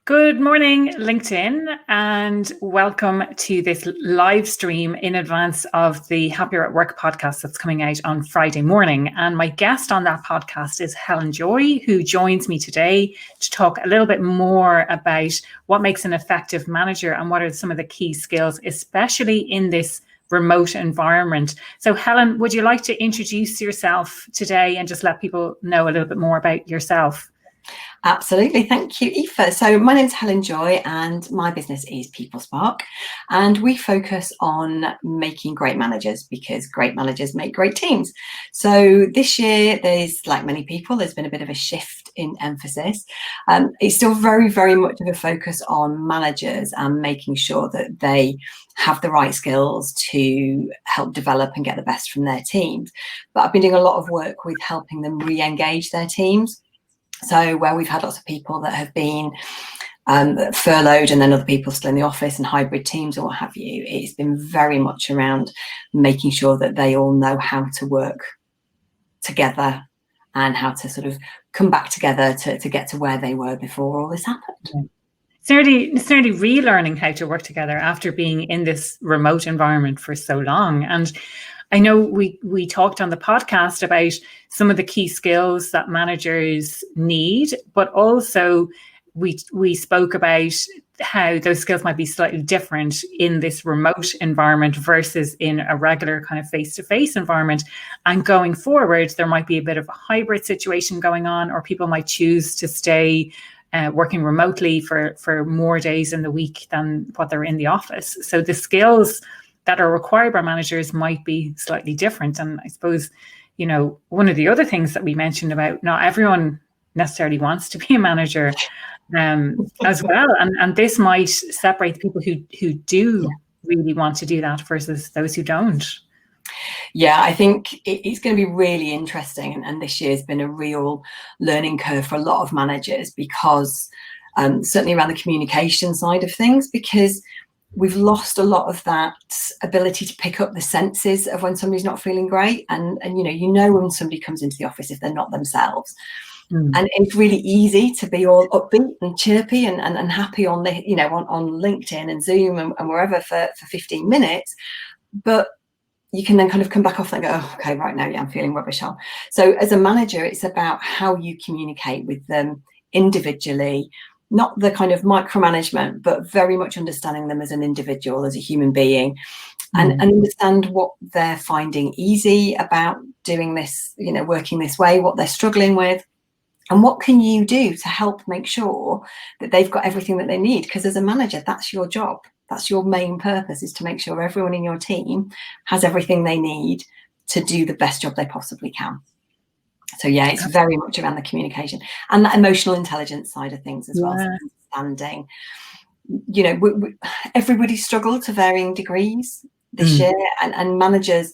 Good morning, LinkedIn, and welcome to this live stream in advance of the Happier at Work podcast that's coming out on Friday morning. And my guest on that podcast is Helen Joy, who joins me today to talk a little bit more about what makes an effective manager and what are some of the key skills, especially in this remote environment. So Helen, would you like to introduce yourself today and just let people know a little bit more about yourself? Absolutely. Thank you, Aoife. So my name's Helen Joy and my business is People Spark, and we focus on making great managers because great managers make great teams. So this year, there's, like many people, there's been a bit of a shift in emphasis. It's still very, very much of a focus on managers and making sure that they have the right skills to help develop and get the best from their teams. But I've been doing a lot of work with helping them re-engage their teams. So where we've had lots of people that have been furloughed and then other people still in the office and hybrid teams or what have you, it's been very much around making sure that they all know how to work together and how to sort of come back together to get to where they were before all this happened. It's nearly relearning how to work together after being in this remote environment for so long. And I know we talked on the podcast about some of the key skills that managers need, but also we spoke about how those skills might be slightly different in this remote environment versus in a regular kind of face-to-face environment. And going forward, there might be a bit of a hybrid situation going on, or people might choose to stay working remotely for more days in the week than what they're in the office. So the skills that are required by managers might be slightly different. And I suppose, you know, one of the other things that we mentioned about not everyone necessarily wants to be a manager as well. And this might separate people who do really want to do that versus those who don't. Yeah, I think it's going to be really interesting. And this year has been a real learning curve for a lot of managers because certainly around the communication side of things, because we've lost a lot of that ability to pick up the senses of when somebody's not feeling great. And you know when somebody comes into the office if they're not themselves. And it's really easy to be all upbeat and chirpy and happy on the, on LinkedIn and Zoom and wherever for 15 minutes. But you can then kind of come back off and go, oh, okay, right now, I'm feeling rubbish on. So as a manager, it's about how you communicate with them individually, not the kind of micromanagement, but very much understanding them as an individual, as a human being, and understand what they're finding easy about doing this, working this way, what they're struggling with, and what can you do to help make sure that they've got everything that they need? Because as a manager, that's your job. That's your main purpose, is to make sure everyone in your team has everything they need to do the best job they possibly can. So yeah, it's very much around the communication and that emotional intelligence side of things as well. So understanding, everybody struggled to varying degrees this year, and managers,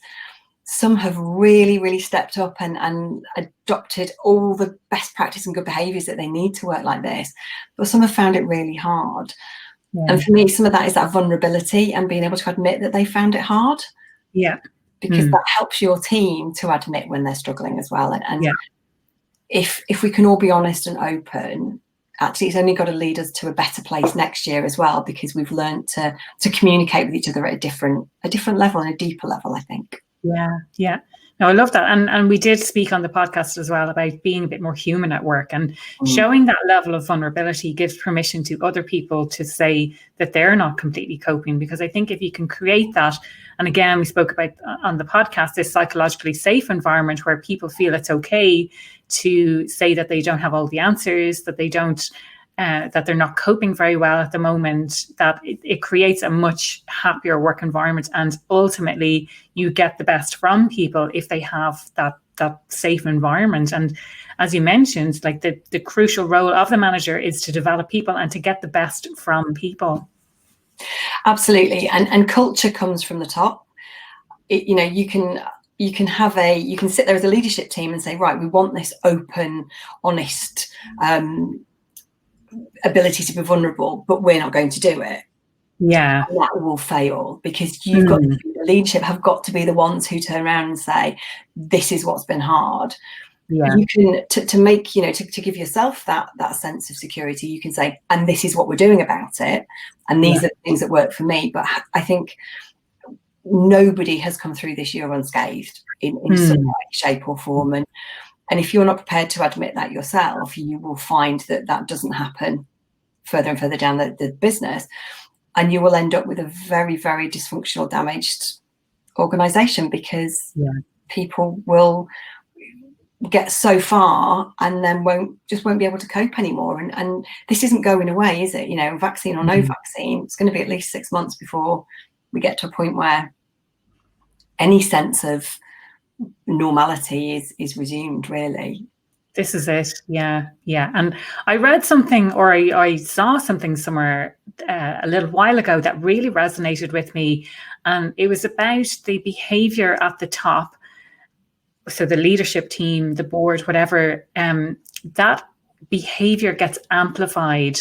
some have really, really stepped up and adopted all the best practice and good behaviours that they need to work like this. But some have found it really hard. Yeah. And for me, some of that is that vulnerability and being able to admit that they found it hard. Yeah. Because that helps your team to admit when they're struggling as well. And if we can all be honest and open, actually, it's only got to lead us to a better place next year as well, because we've learned to communicate with each other at a different level and a deeper level, I think. Yeah. No, I love that. And we did speak on the podcast as well about being a bit more human at work, and showing that level of vulnerability gives permission to other people to say that they're not completely coping. Because I think if you can create that, and again, we spoke about on the podcast, this psychologically safe environment where people feel it's okay to say that they don't have all the answers, that they don't, that they're not coping very well at the moment, that it creates a much happier work environment. And ultimately, you get the best from people if they have that safe environment. And as you mentioned, like the crucial role of the manager is to develop people and to get the best from people. Absolutely. And culture comes from the top. You can sit there as a leadership team and say, right, we want this open, honest ability to be vulnerable, but we're not going to do it. Yeah. And that will fail, because you've got the leadership have got to be the ones who turn around and say, this is what's been hard. You can, to make, to give yourself that sense of security, you can say, and this is what we're doing about it, and these are the things that work for me. But I think nobody has come through this year unscathed in some way, shape or form. And if you're not prepared to admit that yourself, you will find that doesn't happen further and further down the business. And you will end up with a very, very dysfunctional, damaged organization, because people will get so far and then won't be able to cope anymore. And this isn't going away, is it? Vaccine or no vaccine, it's going to be at least 6 months before we get to a point where any sense of normality is resumed, really. This is it. Yeah. And I read something, or I saw something somewhere a little while ago that really resonated with me. And it was about the behavior at the top. So the leadership team, the board, whatever, that behavior gets amplified.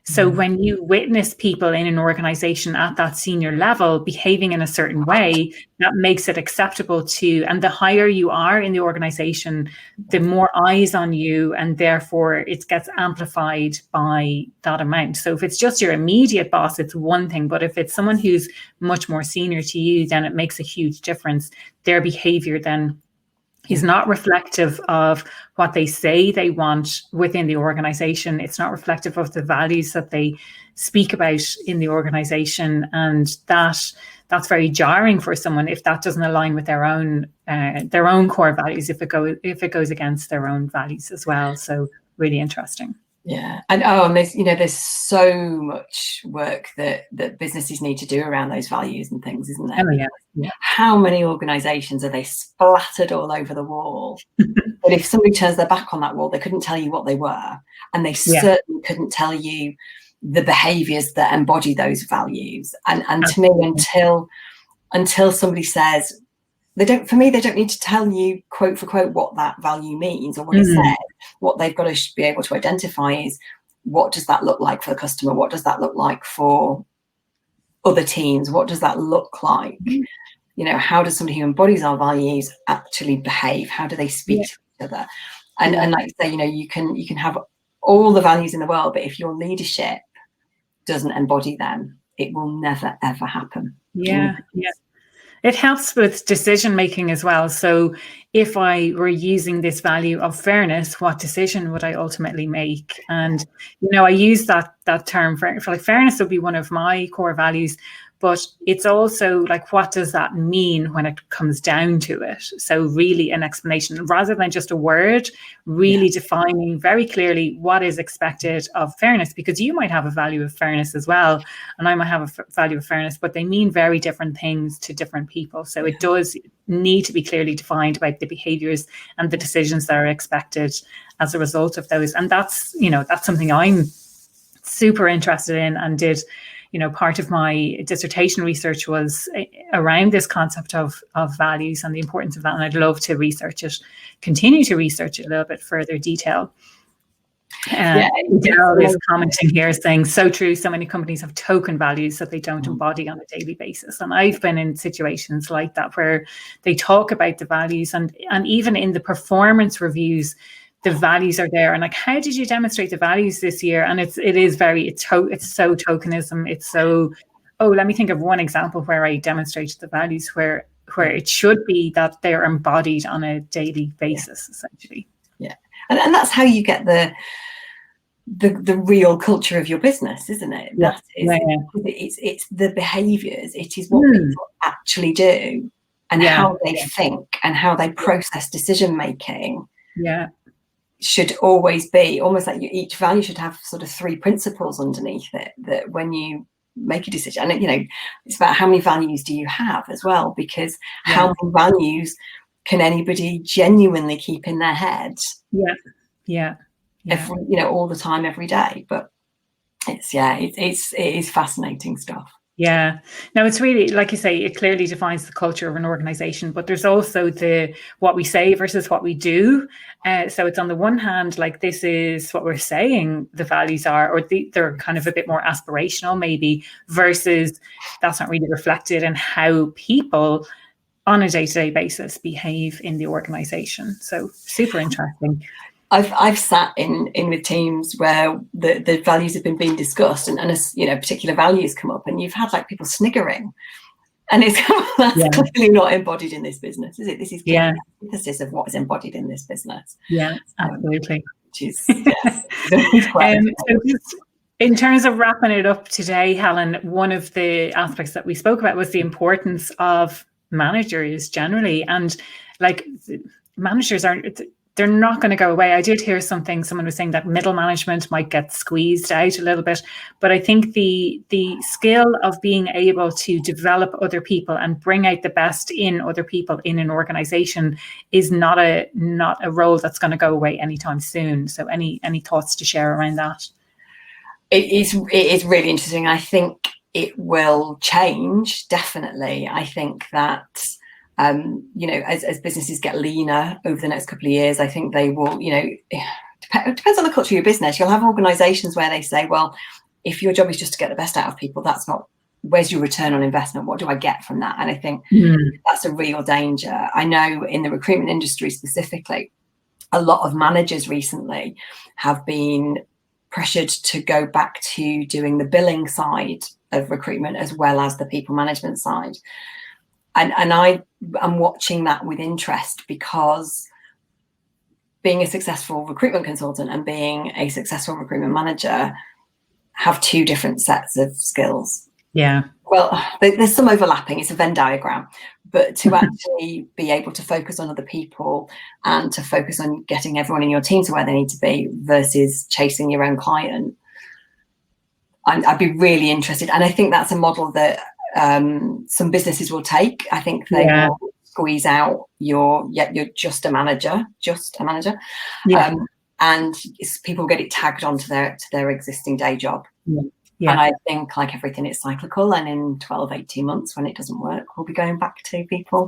So when you witness people in an organization at that senior level behaving in a certain way, that makes it acceptable to, and the higher you are in the organization, the more eyes on you, and therefore it gets amplified by that amount. So if it's just your immediate boss, it's one thing, but if it's someone who's much more senior to you, then it makes a huge difference. Their behavior then is not reflective of what they say they want within the organization. It's not reflective of the values that they speak about in the organization. And that's very jarring for someone if that doesn't align with their own core values, if it goes against their own values as well. So really interesting. Yeah. And there's so much work that businesses need to do around those values and things, isn't there? Oh, yeah. How many organizations are they splattered all over the wall? But if somebody turns their back on that wall, they couldn't tell you what they were. And they certainly couldn't tell you the behaviors that embody those values. And to me, until somebody says, they don't need to tell you quote for quote what that value means or what it says. What they've got to be able to identify is, what does that look like for the customer? What does that look like for other teams? What does that look like? How does somebody who embodies our values actually behave? How do they speak to each other? And like you say, you can have all the values in the world, but if your leadership doesn't embody them, it will never ever happen. Yeah. It helps with decision making as well. So if I were using this value of fairness, what decision would I ultimately make? And, I use that term for like fairness would be one of my core values, but it's also like, what does that mean when it comes down to it? So really an explanation rather than just a word, really defining very clearly what is expected of fairness, because you might have a value of fairness as well, and I might have a value of fairness, but they mean very different things to different people. So it does need to be clearly defined about the behaviors and the decisions that are expected as a result of those. And that's something I'm super interested in and did. Part of my dissertation research was around this concept of values and the importance of that. And I'd love to continue to research it a little bit further detail. Daryl is commenting here saying, so true, so many companies have token values that they don't embody on a daily basis. And I've been in situations like that where they talk about the values and even in the performance reviews, the values are there. And like, how did you demonstrate the values this year? And it's so tokenism. It's so, let me think of one example where I demonstrated the values where it should be that they're embodied on a daily basis, essentially. Yeah. And that's how you get the real culture of your business, isn't it? Yeah. It's the behaviors. It is what people actually do and how they think and how they process decision making. Yeah. Should always be almost like each value should have sort of 3 principles underneath it, that when you make a decision, and it's about how many values do you have as well, because how many values can anybody genuinely keep in their head every, all the time, every day? But it is fascinating stuff. Yeah. Now it's really, like you say, it clearly defines the culture of an organization, but there's also what we say versus what we do. So it's on the one hand, like, this is what we're saying the values are, or they're kind of a bit more aspirational maybe, versus that's not really reflected in how people on a day-to-day basis behave in the organization. So super interesting. I've sat in with teams where the values have been being discussed, and as you know, particular values come up, and you've had like people sniggering, and it's that's clearly not embodied in this business, is it? This is the emphasis of what is embodied in this business. Yeah, absolutely. Which is so just in terms of wrapping it up today, Helen, one of the aspects that we spoke about was the importance of managers generally, and like managers they're not going to go away. I did hear someone was saying that middle management might get squeezed out a little bit, but I think the skill of being able to develop other people and bring out the best in other people in an organization is not a role that's going to go away anytime soon. So any thoughts to share around that? It is really interesting. I think it will change, definitely. I think that you know, as businesses get leaner over the next couple of years, I think they will, you know, it depends on the culture of your business. You'll have organizations where they say, well, if your job is just to get the best out of people, that's not, where's your return on investment? What do I get from that? And I think that's a real danger. I know in the recruitment industry specifically, a lot of managers recently have been pressured to go back to doing the billing side of recruitment as well as the people management side. And I am watching that with interest, because being a successful recruitment consultant and being a successful recruitment manager have two different sets of skills. Yeah. Well, there's some overlapping. It's a Venn diagram. But to actually be able to focus on other people and to focus on getting everyone in your team to where they need to be versus chasing your own client, I'd be really interested. And I think that's a model that some businesses will take. I think they will squeeze out you're just a manager. And people get it tagged onto their existing day job. And I think, like everything, it's cyclical, and in 12, 18 months when it doesn't work, we'll be going back to people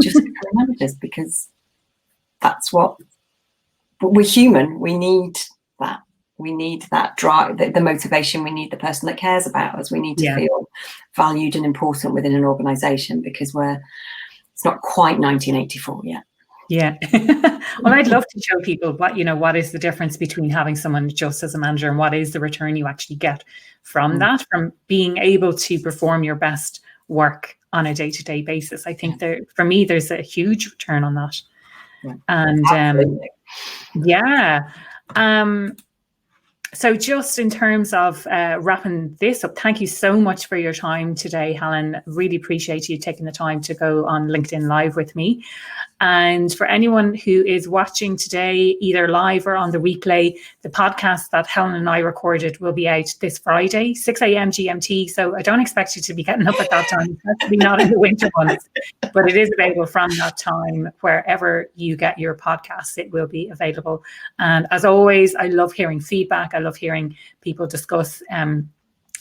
just becoming managers, because that's what we're human. We need that. We need that drive, the motivation. We need the person that cares about us. We need to feel valued and important within an organization, because it's not quite 1984 yet. Yeah. Well, I'd love to show people what is the difference between having someone just as a manager and what is the return you actually get from that, from being able to perform your best work on a day-to-day basis. I think for me, there's a huge return on that. And so just in terms of wrapping this up, thank you so much for your time today, Helen. Really appreciate you taking the time to go on LinkedIn Live with me. And for anyone who is watching today, either live or on the replay, the podcast that Helen and I recorded will be out this Friday, 6 a.m. GMT. So I don't expect you to be getting up at that time, especially not in the winter months. But it is available from that time wherever you get your podcasts. It will be available. And as always, I love hearing feedback. I love hearing people discuss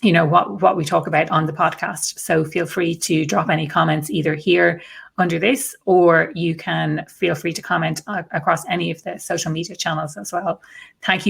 what we talk about on the podcast. So feel free to drop any comments either here under this, or you can feel free to comment across any of the social media channels as well. Thank you.